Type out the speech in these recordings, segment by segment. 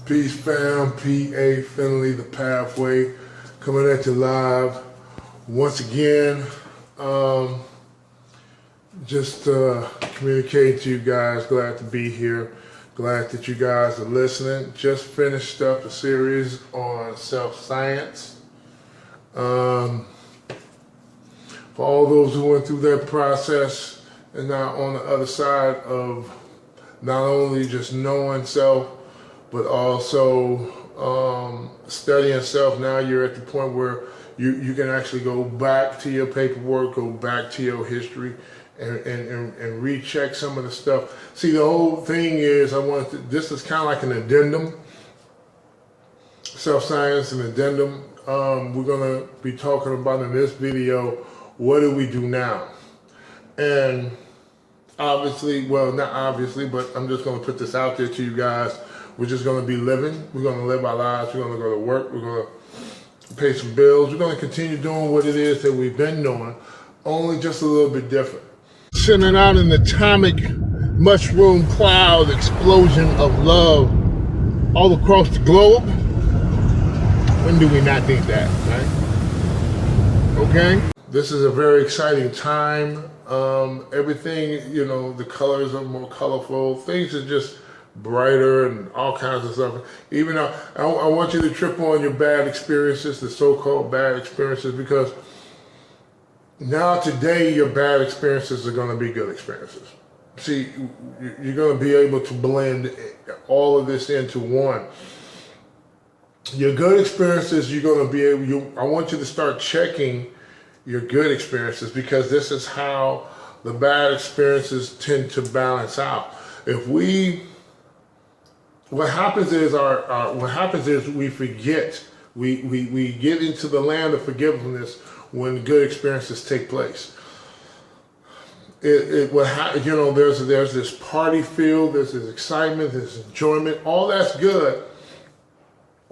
Peace fam, P.A. Finley, ThePAFway, coming at you live once again. Just communicating to you guys, glad to be here. Glad that you guys are listening. Just finished up a series on self-science. For all those who went through that process and now on the other side of not only just knowing self, but also studying self. Now you're at the point where you can actually go back to your paperwork, go back to your history, and recheck some of the stuff. See, the whole thing is, this is kind of like an addendum, self-science, an addendum. We're gonna be talking about in this video, what do we do now? And obviously, well, not obviously, but I'm just gonna put this out there to you guys. We're just gonna be living. We're gonna live our lives. We're gonna go to work. We're gonna pay some bills. We're gonna continue doing what it is that we've been doing, only just a little bit different. Sending out an atomic mushroom cloud explosion of love all across the globe. When do we not need that, right? Okay? This is a very exciting time. Everything, you know, the colors are more colorful. Things are just brighter and all kinds of stuff. Even though I want you to trip on your bad experiences, the so-called bad experiences, because now today your bad experiences are going to be good experiences. See, you're going to be able to blend all of this into one. Your good experiences, you're going to be able, I want you to start checking your good experiences, because this is how the bad experiences tend to balance out. What happens is we forget. We get into the land of forgiveness when good experiences take place. There's this party feel, there's this excitement, this enjoyment, all that's good.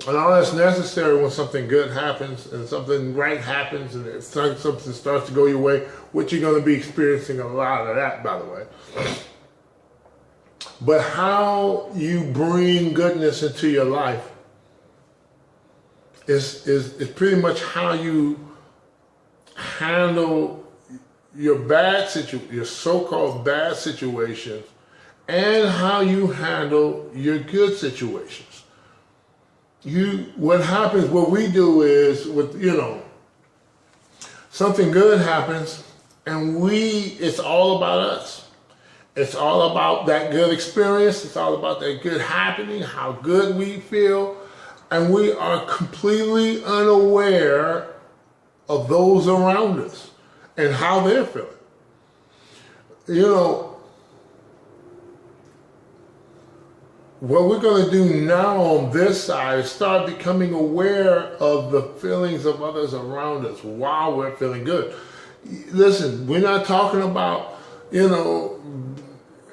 And all that's necessary when something good happens and something right happens and something starts to go your way, which you're going to be experiencing a lot of that, by the way. But how you bring goodness into your life is pretty much how you handle your your so-called bad situations, and how you handle your good situations. What we do is, something good happens, and it's all about us. It's all about that good experience. It's all about that good happening, how good we feel. And we are completely unaware of those around us and how they're feeling. What we're going to do now on this side is start becoming aware of the feelings of others around us while we're feeling good. Listen, we're not talking about,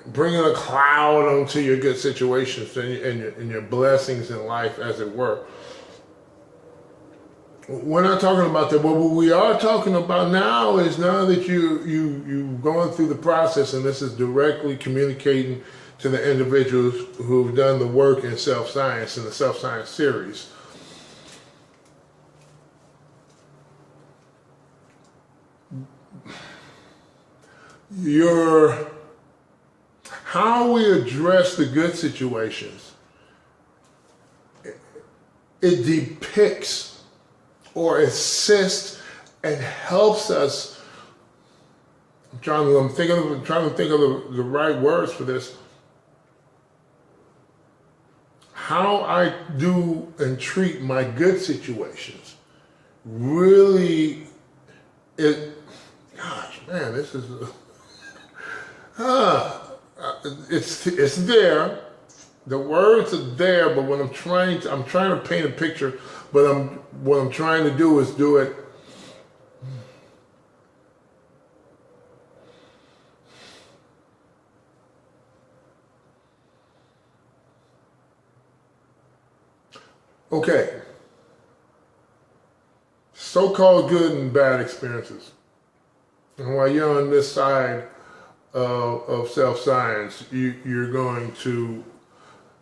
bringing a cloud onto your good situations and your blessings in life, as it were. We're not talking about that. But what we are talking about now is, now that you've gone through the process, and this is directly communicating to the individuals who've done the work in self-science, in the self-science series. How we address the good situations, it depicts or assists and helps us. I'm trying to think of the right words for this. How I do and treat my good situations really, gosh, man, this is it's there. The words are there, but when I'm trying to paint a picture, but what I'm trying to do is do it okay. So-called good and bad experiences. And while you're on this side of self-science, you're going to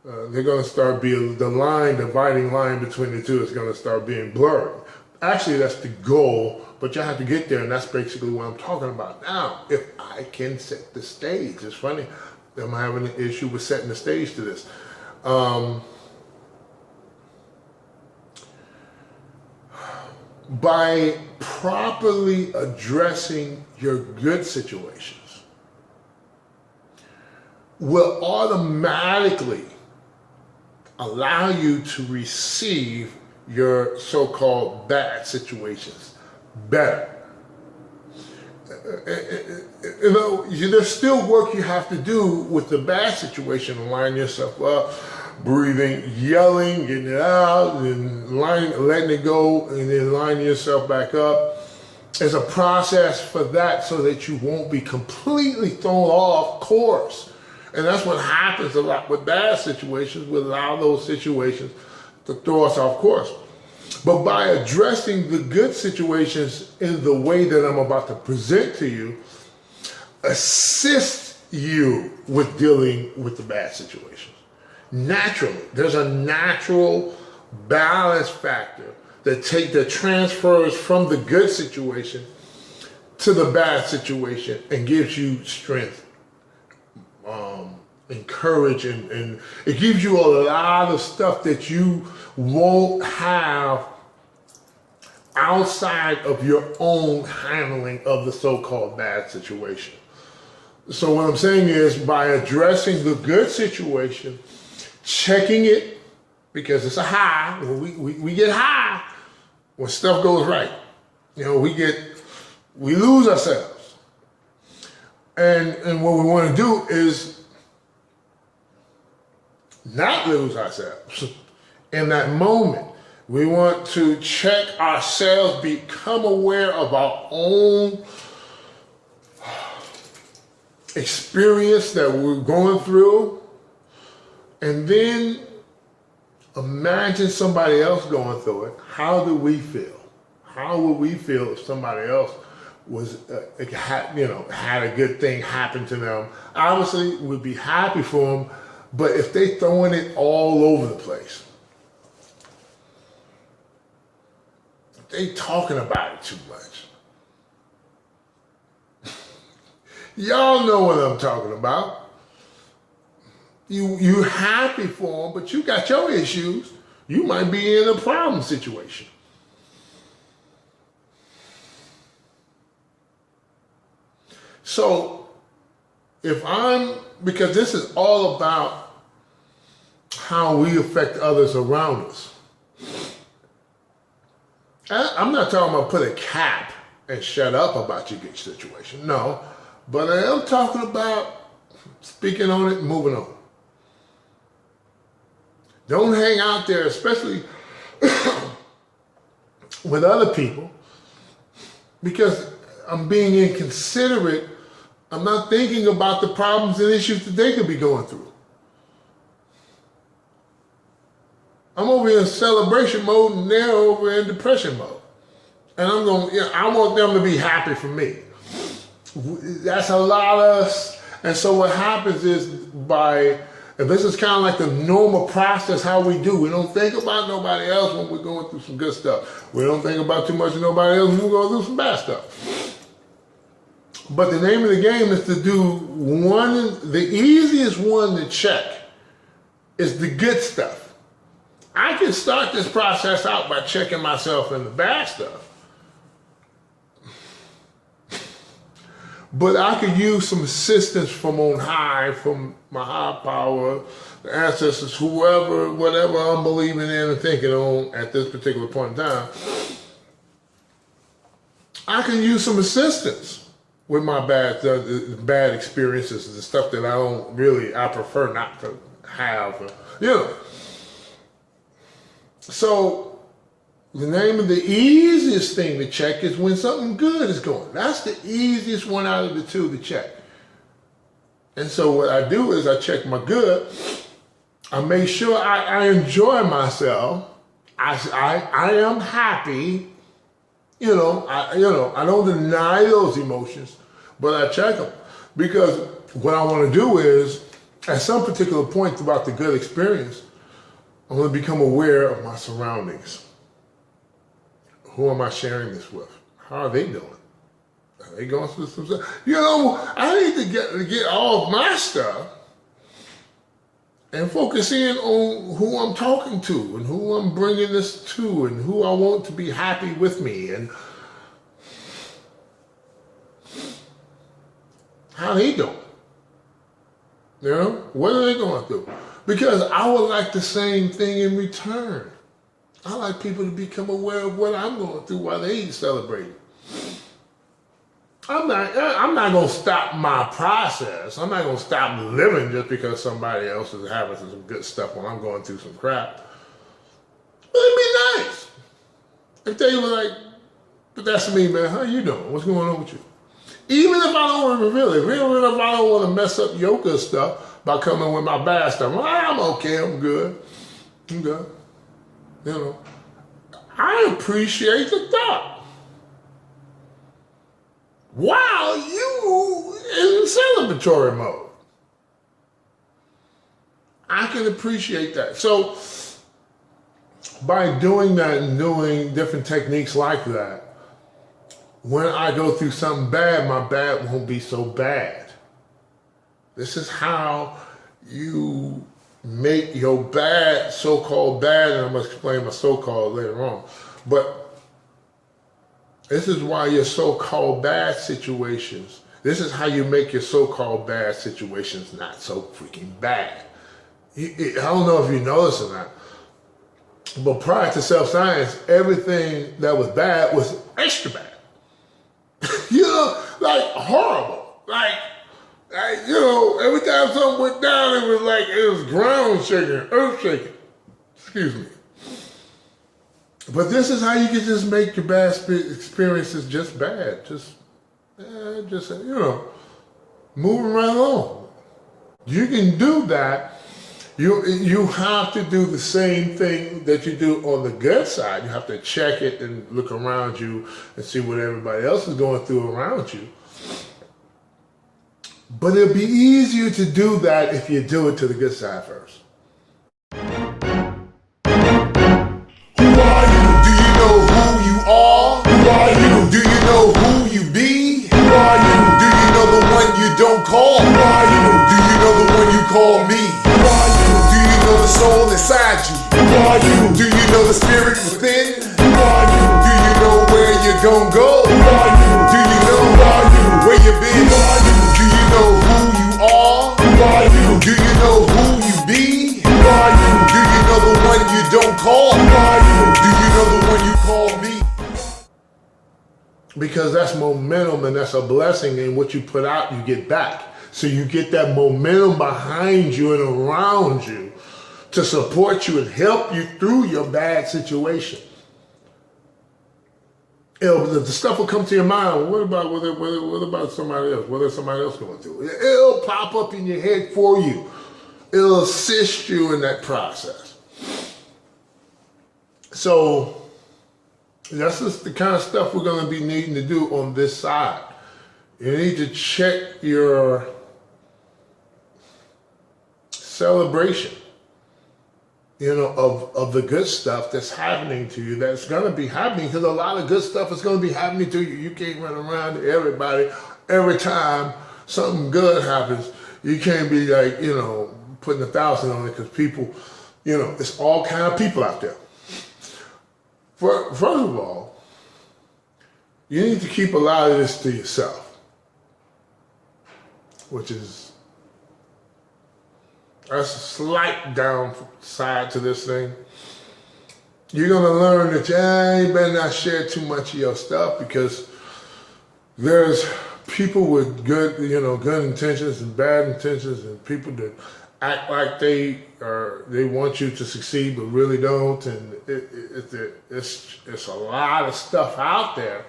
they're going to start being, the dividing line between the two is going to start being blurred. Actually, that's the goal, but you have to get there, and that's basically what I'm talking about. Now, if I can set the stage, it's funny, I'm having an issue with setting the stage to this. By properly addressing your good situations will automatically allow you to receive your so-called bad situations better. You know, there's still work you have to do with the bad situation to line yourself up, breathing, yelling, getting it out, and letting it go, and then lining yourself back up. There's a process for that so that you won't be completely thrown off course. And that's what happens a lot with bad situations. We allow those situations to throw us off course. But by addressing the good situations in the way that I'm about to present to you, assist you with dealing with the bad situations. Naturally, there's a natural balance factor that transfers from the good situation to the bad situation and gives you strength, encourage, and it gives you a lot of stuff that you won't have outside of your own handling of the so-called bad situation. So what I'm saying is, by addressing the good situation, checking it, because it's a high, we get high when stuff goes right. You know, we lose ourselves. And what we want to do is not lose ourselves in that moment. We want to check ourselves, become aware of our own experience that we're going through, and then imagine somebody else going through it. How do we feel? How would we feel if somebody else was, had a good thing happen to them? Obviously, we'd be happy for them, but if they throwing it all over the place, if they talking about it too much, y'all know what I'm talking about. You happy for them, but you got your issues. You might be in a problem situation. So because this is all about how we affect others around us. I'm not talking about put a cap and shut up about your good situation. No, but I am talking about speaking on it and moving on. Don't hang out there, especially with other people, because I'm being inconsiderate. I'm not thinking about the problems and issues that they could be going through. I'm over in celebration mode and they're over in depression mode. And I want them to be happy for me. That's a lot of us. And so what happens is and this is kind of like the normal process, how we do. We don't think about nobody else when we're going through some good stuff. We don't think about too much of nobody else when we're going through some bad stuff. But the name of the game is to do the easiest one to check is the good stuff. I can start this process out by checking myself in the bad stuff. But I could use some assistance from on high, from my high power, the ancestors, whoever, whatever I'm believing in and thinking on at this particular point in time. I can use some assistance with my bad experiences, the stuff that I prefer not to have, So the name of the easiest thing to check is when something good is going. That's the easiest one out of the two to check. And so what I do is I check my good. I make sure I enjoy myself. I am happy. I don't deny those emotions, but I check them. Because what I want to do is at some particular point throughout the good experience, I'm going to become aware of my surroundings. Who am I sharing this with? How are they doing? Are they going through some stuff? You know, I need to get all of my stuff and focus in on who I'm talking to and who I'm bringing this to and who I want to be happy with me and how they doing. You know, what are they going through? Because I would like the same thing in return. I like people to become aware of what I'm going through while they celebrating. I'm not going to stop my process. I'm not going to stop living just because somebody else is having some good stuff when I'm going through some crap. But it'd be nice if they were like, but that's me, man. How you doing? What's going on with you? Even if I don't want to reveal it, even if I don't want to mess up your good stuff by coming with my bad stuff, I'm okay, I'm good. I'm good. You know, I appreciate the thought. While you in celebratory mode. I can appreciate that. So by doing that and doing different techniques like that, when I go through something bad, my bad won't be so bad. This is how you make your bad, so-called bad, and I'm going to explain my so-called later on. But this is why your so-called bad situations, this is how you make your so-called bad situations not so freaking bad. I don't know if you notice or not, but prior to self-science, everything that was bad was extra bad. You know, like horrible. Like, you know, every time something went down, it was ground shaking, earth shaking. Excuse me. But this is how you can just make your bad experiences just bad. Just, you know, moving right along. You can do that. You have to do the same thing that you do on the good side. You have to check it and look around you and see what everybody else is going through around you. But it'll be easier to do that if you do it to the good side first. Who are you? Do you know who you are? Who are you? Do you know who you be? Who are you? Do you know the one you don't call? Who are you? Do you know the one you call me? Who are you? Do you know the soul inside you? Who are you? Do you know the spirit within? Who are you? Do you know where you're gonna go? Who are you? Do you know where you've been? Who are you? Do you know who you are? Who are you? Do you know who you be? Who are you? Do you know the one you don't call? Who are you? Do you know the one you call me? Because that's momentum and that's a blessing, and what you put out, you get back. So you get that momentum behind you and around you to support you and help you through your bad situation. The stuff will come to your mind. What about somebody else? What is somebody else going through? It'll pop up in your head for you. It'll assist you in that process. So that's just the kind of stuff we're going to be needing to do on this side. You need to check your celebration, you know, of the good stuff that's happening to you, that's going to be happening, because a lot of good stuff is going to be happening to you. You can't run around to everybody every time something good happens. You can't be like, you know, putting 1,000 on it, because people, you know, it's all kind of people out there. First of all, you need to keep a lot of this to yourself, which is a slight downside to this thing. You're going to learn that you better not share too much of your stuff, because there's people with good intentions and bad intentions, and people that act like they want you to succeed but really don't, and it's a lot of stuff out there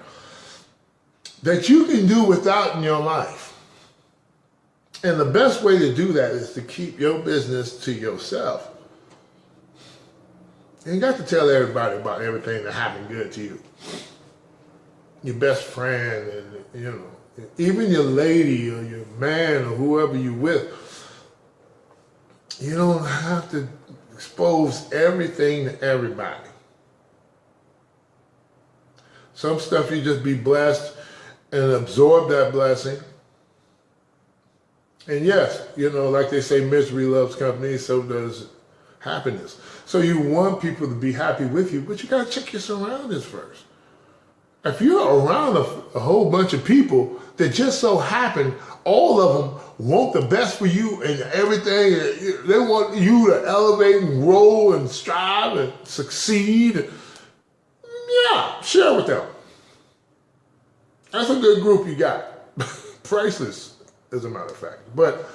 that you can do without in your life. And the best way to do that is to keep your business to yourself. You ain't got to tell everybody about everything that happened good to you. Your best friend, and you know, even your lady or your man or whoever you with, You don't have to expose everything to everybody. Some stuff you just be blessed and absorb that blessing. And yes, you know, like they say, misery loves company, so does happiness. So you want people to be happy with you, but you got to check your surroundings first. If you're around a whole bunch of people that just so happen, all of them want the best for you and everything, they want you to elevate and grow and strive and succeed, yeah, share with them. That's a good group you got. Priceless, as a matter of fact. But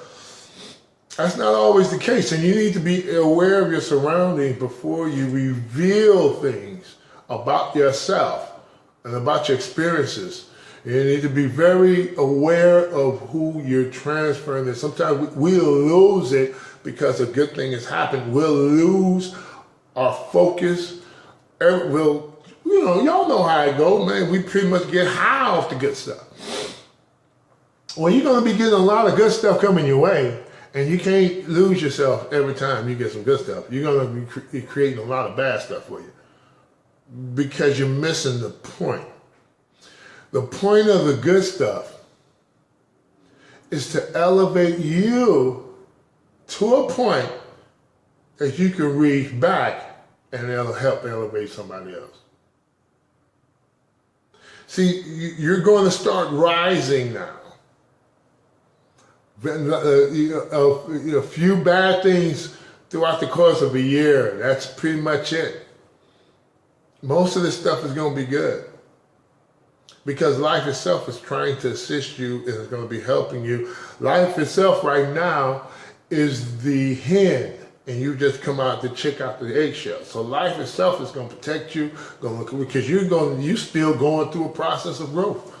that's not always the case, and you need to be aware of your surroundings before you reveal things about yourself and about your experiences. You need to be very aware of who you're transferring this. Sometimes we'll lose it because a good thing has happened. We'll lose our focus. We'll, you know, y'all know how it goes, man. We pretty much get high off the good stuff. Well, you're going to be getting a lot of good stuff coming your way, and you can't lose yourself every time you get some good stuff. You're going to be creating a lot of bad stuff for you because you're missing the point. The point of the good stuff is to elevate you to a point that you can reach back and it'll help elevate somebody else. See, you're going to start rising now. A few bad things throughout the course of a year, that's pretty much it. Most of this stuff is going to be good. Because life itself is trying to assist you and is going to be helping you. Life itself right now is the hen, and you just come out to check out the eggshell. So life itself is going to protect you, because you're still going through a process of growth.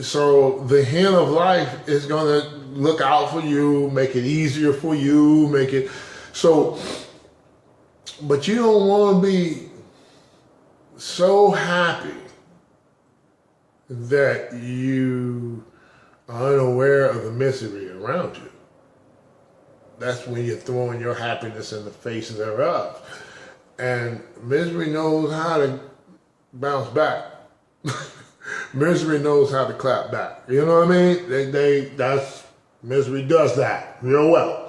So the hen of life is going to look out for you, make it easier for you, make it so. But you don't want to be so happy that you are unaware of the misery around you. That's when you're throwing your happiness in the face thereof. And misery knows how to bounce back. Misery knows how to clap back. You know what I mean? Misery does that real well.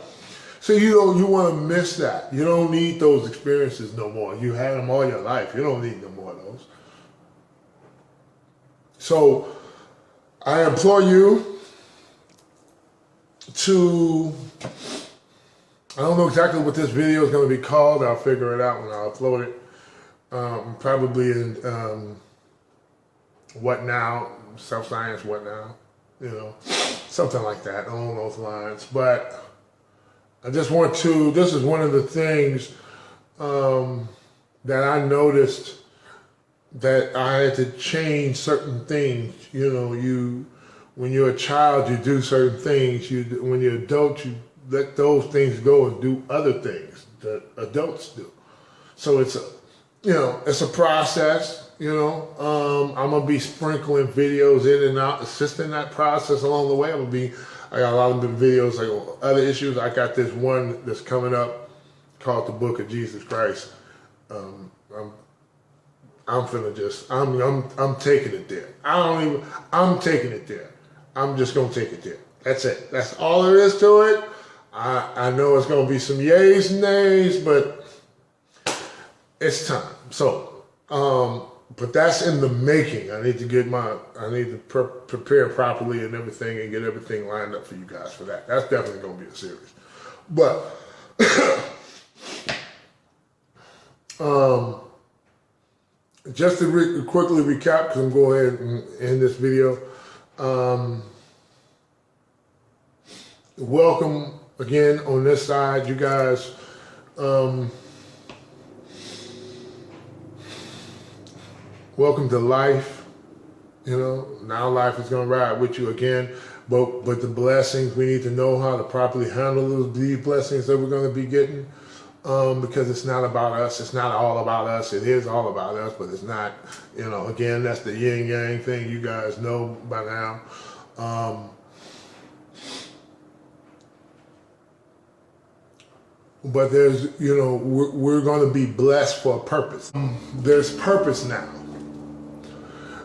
So you want to miss that. You don't need those experiences no more. You had them all your life. You don't need no more of those. So I implore you to, I don't know exactly what this video is going to be called. I'll figure it out when I upload it. Probably in What Now, Self-Science, What Now, you know, something like that along those lines. But I just want to, this is one of the things that I noticed that I had to change certain things. You know, when you're a child, you do certain things. When you're adult, you let those things go and do other things that adults do. So it's a process, you know. I'm going to be sprinkling videos in and out, assisting that process along the way. I got a lot of the videos, like other issues. I got this one that's coming up called The Book of Jesus Christ. I'm taking it there. I'm taking it there. I'm just going to take it there. That's it. That's all there is to it. I know it's going to be some yays and nays, but it's time. So, but that's in the making. I need to prepare properly and everything and get everything lined up for you guys for that. That's definitely going to be a series. But, just to quickly recap, because I'm going ahead and end this video. Welcome again on this side, you guys. Welcome to life. You know, now life is going to ride with you again. But the blessings, we need to know how to properly handle these blessings that we're going to be getting. Because it's not about us. It's not all about us. It is all about us, but it's not, you know, again, that's the yin yang thing you guys know by now. but there's, you know, we're going to be blessed for a purpose. There's purpose now.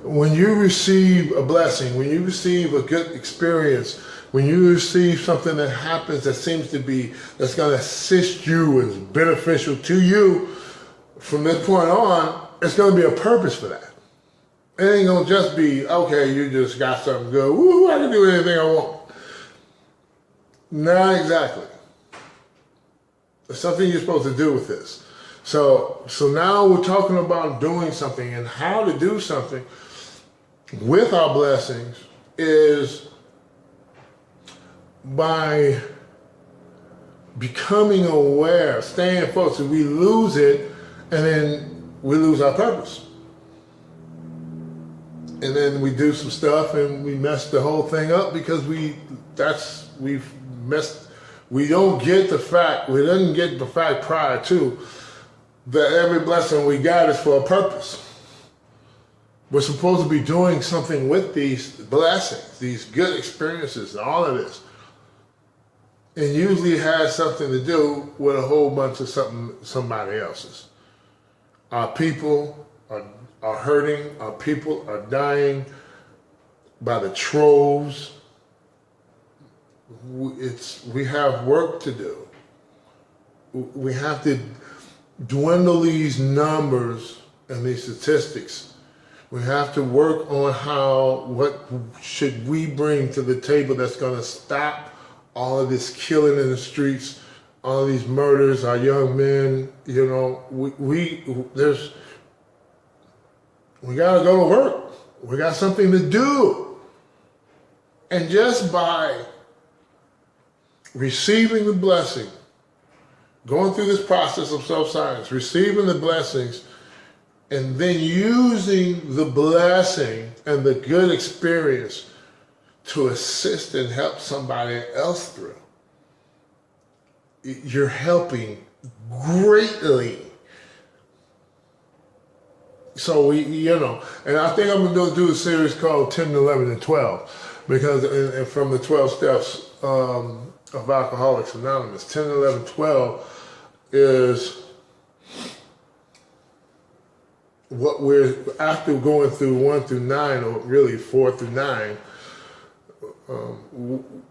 When you receive a blessing, when you receive a good experience, when you receive something that happens that seems to be, that's going to assist you and is beneficial to you, from this point on, it's going to be a purpose for that. It ain't going to just be, okay, you just got something good. Woo, I can do anything I want. Not exactly. There's something you're supposed to do with this. So now we're talking about doing something, and how to do something with our blessings is by becoming aware, staying focused. We lose it, and then we lose our purpose. And then we do some stuff and we mess the whole thing up because we don't get the fact, we didn't get the fact prior to that every blessing we got is for a purpose. We're supposed to be doing something with these blessings, these good experiences, and all of this. And usually it has something to do with a whole bunch of somebody else's. Our people are hurting, our people are dying by the troves. We have work to do. We have to dwindle these numbers and these statistics. We have to work on what should we bring to the table that's going to stop all of this killing in the streets, all of these murders, our young men. You know, we got to go to work. We got something to do. And just by receiving the blessing, going through this process of self-science, receiving the blessings, and then using the blessing and the good experience to assist and help somebody else through, you're helping greatly. So and I think I'm going to do a series called 10, 11, and 12, because from the 12 steps of Alcoholics Anonymous, 10, 11, 12 is what we're, after going through 1 through 9, or really 4 through 9,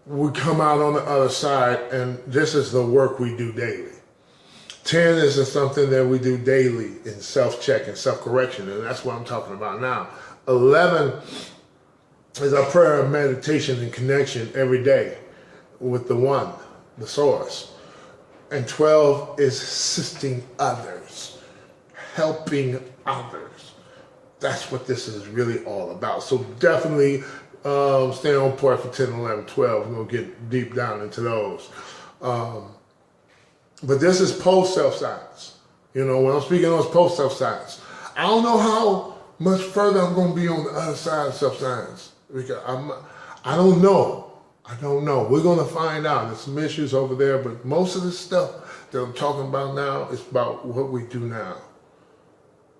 we come out on the other side, and this is the work we do daily. 10 is something that we do daily in self-check and self-correction, and that's what I'm talking about now. 11 is our prayer and meditation and connection every day with the One, the Source. And 12 is assisting others, helping others. That's what this is really all about. So definitely stay on point for 10, 11, 12. We're going to get deep down into those. But this is post-self-science. You know, when I'm speaking on post-self-science, I don't know how much further I'm going to be on the other side of self-science. Because I don't know. I don't know. We're going to find out. There's some issues over there, but most of the stuff that I'm talking about now is about what we do now.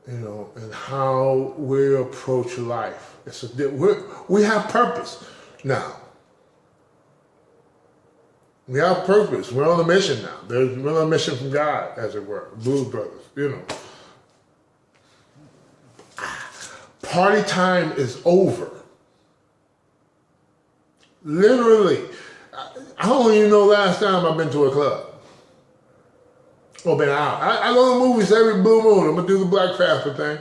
You know, and how we approach life. We have purpose now. We have purpose. We're on a mission now. We're on a mission from God, as it were. Blues Brothers, you know. Party time is over. Literally. I don't even know last time I've been to a club. Or been out. I go to movies every blue moon. I'm going to do the Black Panther thing.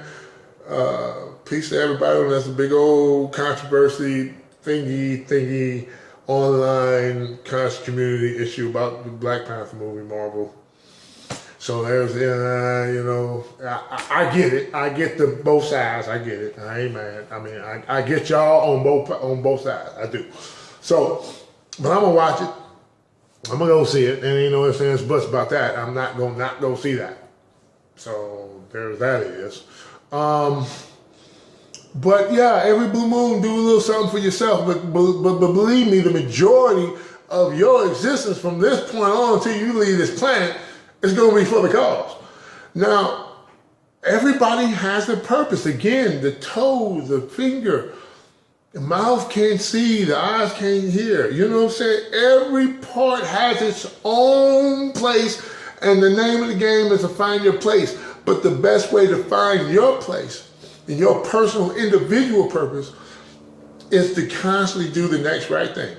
Peace to everybody. That's a big old controversy thingy, online conscious community issue about the Black Panther movie, Marvel. So there's, you know, I get it. I get the both sides. I get it. I ain't mad. I mean, I get y'all on both sides. I do. So, but I'm gonna watch it. I'm gonna go see it, and you know, if there's buts about that, I'm not gonna go see that. So there's that is. But yeah, every blue moon, do a little something for yourself. But believe me, the majority of your existence from this point on until you leave this planet is going to be for the cause. Now, everybody has a purpose. Again, the toes, the finger, the mouth can't see, the eyes can't hear. You know what I'm saying? Every part has its own place And the name of the game is to find your place. But the best way to find your place and your personal individual purpose is to constantly do the next right thing.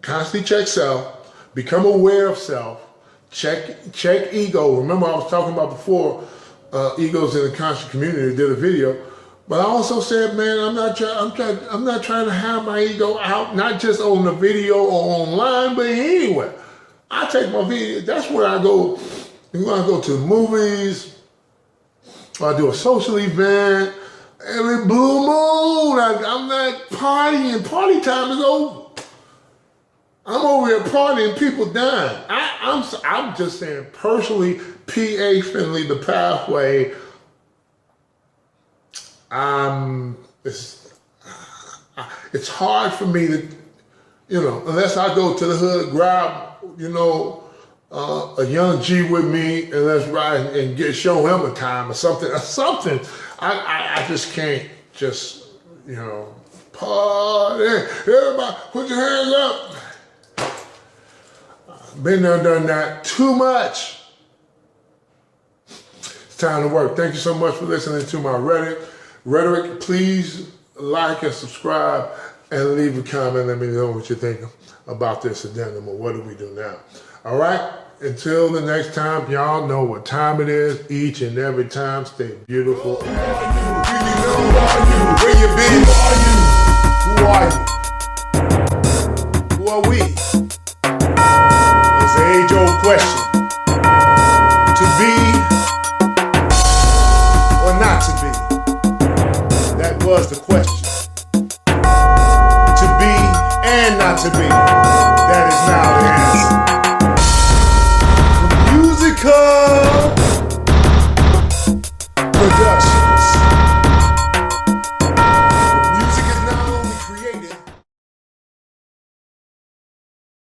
Constantly check self, become aware of self, check ego. Remember I was talking about before, egos in the conscious community, did a video. But I also said, man, I'm not trying to have my ego out, not just on the video or online, but anywhere. I take my video, that's where I go. When I go to the movies, or I do a social event, every blue moon, I'm not partying. Party time is over. I'm over here partying, people dying. I'm just saying, personally, P.A. Finley, ThePAFway, it's hard for me to, unless I go to the hood, grab, a young G with me, and let's ride and show him a time or something. I just can't just, party. Everybody, put your hands up. Been there, done that too much. It's time to work. Thank you so much for listening to my rhetoric. Please like and subscribe and leave a comment. Let me know what you think about this addendum or what do we do now. All right? Until the next time, y'all know what time it is. Each and every time, stay beautiful. Who are you? Where you been? Who are you? Who are we? It's an age-old question. To be or not to be? That was the question.